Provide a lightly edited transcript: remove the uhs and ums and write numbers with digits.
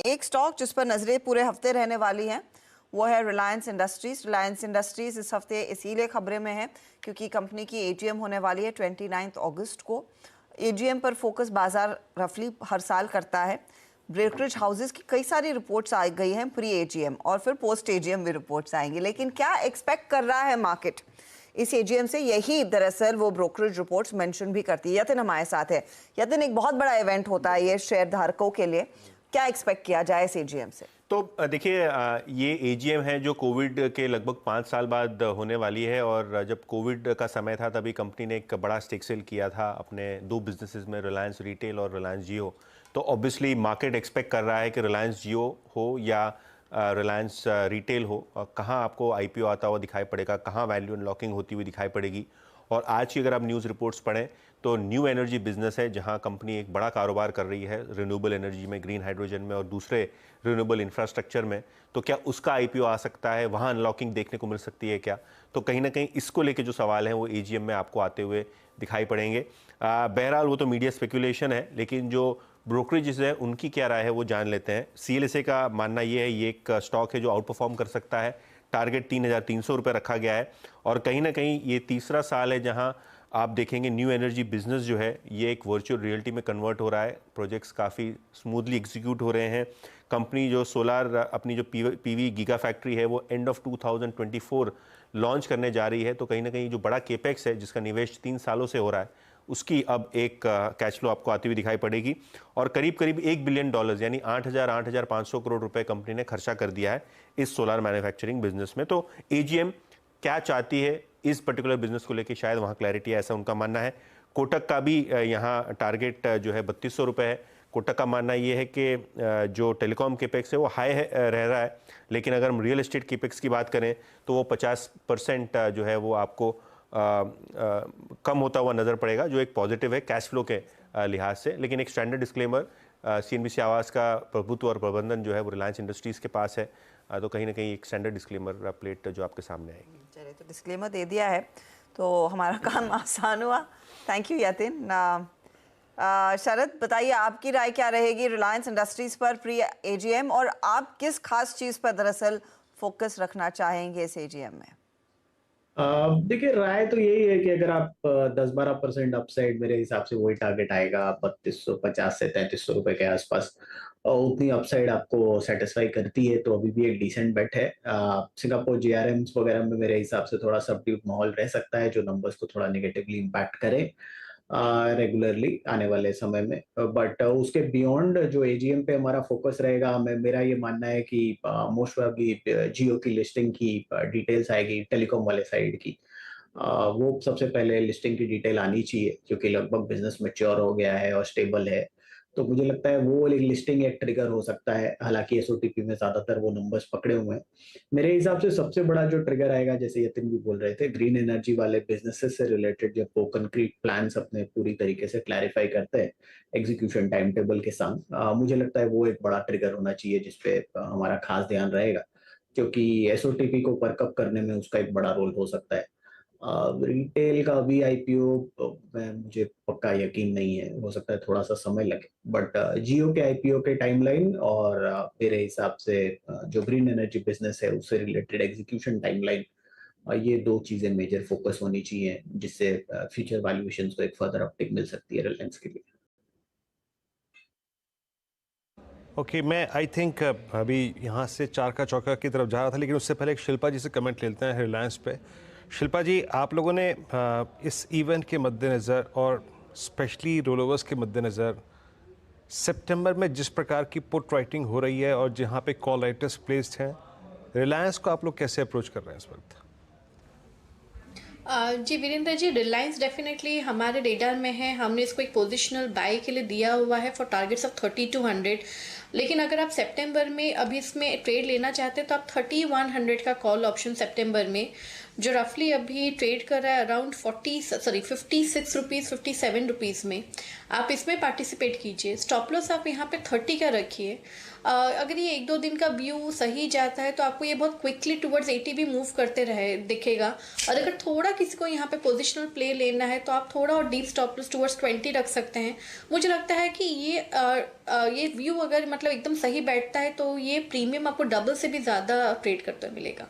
एक स्टॉक जिस पर नजरें पूरे हफ्ते रहने वाली हैं वो है रिलायंस इंडस्ट्रीज। रिलायंस इंडस्ट्रीज इस हफ्ते इसीलिए खबरें में है क्योंकि कंपनी की एजीएम होने वाली है 29 अगस्त को। एजीएम पर फोकस बाजार रफली हर साल करता है। ब्रोकरेज हाउसेस की कई सारी रिपोर्ट्स आ गई हैं प्री एजीएम और फिर पोस्ट एजीएम भी रिपोर्ट्स आएंगी, लेकिन क्या एक्सपेक्ट कर रहा है मार्केट इस एजीएम से, यही दरअसल वो ब्रोकरेज रिपोर्ट्स मेंशन भी करती है। यतिन हमारे साथ है। यतिन, एक बहुत बड़ा इवेंट होता है ये शेयर धारकों के लिए, क्या एक्सपेक्ट किया जाए इस एजीएम से? तो देखिए, ये एजीएम है जो कोविड के लगभग 5 साल बाद होने वाली है। और जब कोविड का समय था तभी कंपनी ने एक बड़ा स्टेक सेल किया था अपने दो बिजनेसेस में, रिलायंस रिटेल और रिलायंस जियो। तो ऑब्वियसली मार्केट एक्सपेक्ट कर रहा है कि रिलायंस जियो हो या रिलायंस रिटेल हो, कहाँ आपको आईपीओ आता हुआ दिखाई पड़ेगा, कहाँ वैल्यू अनलॉकिंग होती हुई दिखाई पड़ेगी। और आज की अगर आप न्यूज़ रिपोर्ट्स पढ़ें तो न्यू एनर्जी बिजनेस है जहां कंपनी एक बड़ा कारोबार कर रही है रिन्यूएबल एनर्जी में, ग्रीन हाइड्रोजन में और दूसरे रिन्यूएबल इंफ्रास्ट्रक्चर में। तो क्या उसका आईपीओ आ सकता है, वहां अनलॉकिंग देखने को मिल सकती है क्या? तो कहीं ना कहीं इसको लेके जो सवाल हैं वो एजीएम में आपको आते हुए दिखाई पड़ेंगे। बहरहाल वो तो मीडिया स्पेकुलेशन है, लेकिन जो ब्रोकरेजेस है उनकी क्या राय है वो जान लेते हैं। सीएलएसए का मानना ये है ये एक स्टॉक है जो आउट परफॉर्म कर सकता है। टारगेट 3,300 रुपये रखा गया है और कहीं ना कहीं ये तीसरा साल है जहां आप देखेंगे न्यू एनर्जी बिजनेस जो है ये एक वर्चुअल रियलिटी में कन्वर्ट हो रहा है। प्रोजेक्ट्स काफ़ी स्मूथली एग्जीक्यूट हो रहे हैं। कंपनी जो सोलार अपनी जो पीवी गीगा फैक्ट्री है वो एंड ऑफ 2024 लॉन्च करने जा रही है। तो कहीं ना कहीं जो बड़ा केपेक्स है जिसका निवेश 3 सालों से हो रहा है उसकी अब एक कैश फ्लो आपको आती हुई दिखाई पड़ेगी। और करीब करीब $1 बिलियन यानी 8,500 करोड़ रुपए कंपनी ने खर्चा कर दिया है इस सोलार मैन्युफैक्चरिंग बिजनेस में। तो एजीएम क्या चाहती है इस पर्टिकुलर बिजनेस को लेकर शायद वहाँ क्लैरिटी है, ऐसा उनका मानना है। कोटक का भी यहाँ टारगेट जो है 3200 रुपये है। कोटक का मानना ये है कि जो टेलीकॉम केपेक्स है वो हाई रह रहा है, लेकिन अगर हम रियल एस्टेट केपेक्स की बात करें तो वो 50% जो है वो आपको कम होता हुआ नज़र पड़ेगा, जो एक पॉजिटिव है कैश फ्लो के लिहाज से। लेकिन एक स्टैंडर्ड डिस्क्लेमर, सीएनबीसी आवास का प्रभुत्व और प्रबंधन जो है वो रिलायंस इंडस्ट्रीज़ के पास है। तो कहीं ना कहीं एक स्टैंडर्ड डिस्क्लेमर प्लेट जो आपके सामने आएगी। चलिए, तो डिस्क्लेमर दे दिया है तो हमारा काम आसान हुआ। Thank you Yatin. शरद, बताइए आपकी राय क्या रहेगी रिलायंस इंडस्ट्रीज पर प्री एजीएम, और आप किस खास चीज़ पर दरअसल फोकस रखना चाहेंगे इस एजीएम में? देखिए, राय तो यही है कि अगर आप 10-12% अपसाइड, मेरे हिसाब से वही टारगेट आएगा 3250 से 3300 रुपए के आसपास। उतनी अपसाइड आपको सेटिस्फाई करती है तो अभी भी एक डिसेंट बेट है। सिंगापुर जीआरएम्स वगैरह में मेरे हिसाब से थोड़ा सबड्यूड माहौल रह सकता है जो नंबर्स को थोड़ा नेगेटिवली इम्पैक्ट करे रेगुलरली आने वाले समय में। बट उसके बियॉन्ड जो एजीएम पे हमारा फोकस रहेगा, मेरा ये मानना है कि मोस्ट प्रोबेबली जियो की लिस्टिंग की डिटेल्स आएगी टेलीकॉम वाले साइड की। वो सबसे पहले लिस्टिंग की डिटेल आनी चाहिए क्योंकि लगभग बिजनेस मैच्योर हो गया है और स्टेबल है। तो मुझे लगता है वो एक लिस्टिंग एक ट्रिगर हो सकता है। हालांकि एसओटीपी में ज्यादातर वो नंबर्स पकड़े हुए हैं। मेरे हिसाब से सबसे बड़ा जो ट्रिगर आएगा, जैसे यतिन भी बोल रहे थे, ग्रीन एनर्जी वाले बिजनेसेस से रिलेटेड जब वो कंक्रीट प्लान्स अपने पूरी तरीके से क्लैरिफाई करते हैं एग्जीक्यूशन टाइम टेबल के संग, मुझे लगता है वो एक बड़ा ट्रिगर होना चाहिए जिसपे हमारा खास ध्यान रहेगा क्योंकि एसओटीपी को परकअप करने में उसका एक बड़ा रोल हो सकता है। रिटेल का अभी आईपीओ में मुझे पक्का यकीन नहीं है, हो सकता है थोड़ा सा समय लगे। बट जियो के आईपीओ के टाइमलाइन और मेरे हिसाब से जो ग्रीन एनर्जी बिजनेस है उससे रिलेटेड एग्जीक्यूशन टाइमलाइन, ये दो चीजें मेजर फोकस होनी चाहिए जिससे फ्यूचर वैल्यूएशन को एक फर्दर अपटिक मिल सकती है रिलायंस के लिए। ओके, मैं आई थिंक अभी यहाँ से चार का चौका की तरफ जा रहा था, लेकिन उससे पहले एक शिल्पा जी से कमेंट लेते हैं रिलायंस पे। शिल्पा जी, आप लोगों ने इस इवेंट के मद्देनज़र और स्पेशली रोलोवर्स के मद्देनज़र सितंबर में जिस प्रकार की पुट राइटिंग हो रही है और जहाँ पे कॉल राइटर्स प्लेस्ड हैं, रिलायंस को आप लोग कैसे अप्रोच कर रहे हैं इस वक्त? जी वीरेंद्र जी, रिलायंस डेफिनेटली हमारे रेडार में है। हमने इसको एक पोजिशनल बाय के लिए दिया हुआ है फॉर टारगेट्स ऑफ 3200। लेकिन अगर आप सितंबर में अभी इसमें ट्रेड लेना चाहते हैं तो आप 3100 का कॉल ऑप्शन सितंबर में जो रफली अभी ट्रेड कर रहा है अराउंड 56 रुपीज़ 57 रुपीज़ में, आप इसमें पार्टिसिपेट कीजिए। स्टॉप लॉस आप यहाँ पे 30 का रखिए। अगर ये 1-2 दिन का व्यू सही जाता है तो आपको ये बहुत क्विकली टुवर्ड्स 80 भी मूव करते रहे दिखेगा। और अगर थोड़ा किसी को यहाँ पे पोजिशनल प्ले लेना है तो आप थोड़ा और डीप स्टॉप लॉस टुवर्ड्स 20 रख सकते हैं। मुझे लगता है कि ये व्यू अगर मतलब एकदम सही बैठता है तो ये प्रीमियम आपको डबल से भी ज़्यादा ट्रेड करते हुए मिलेगा।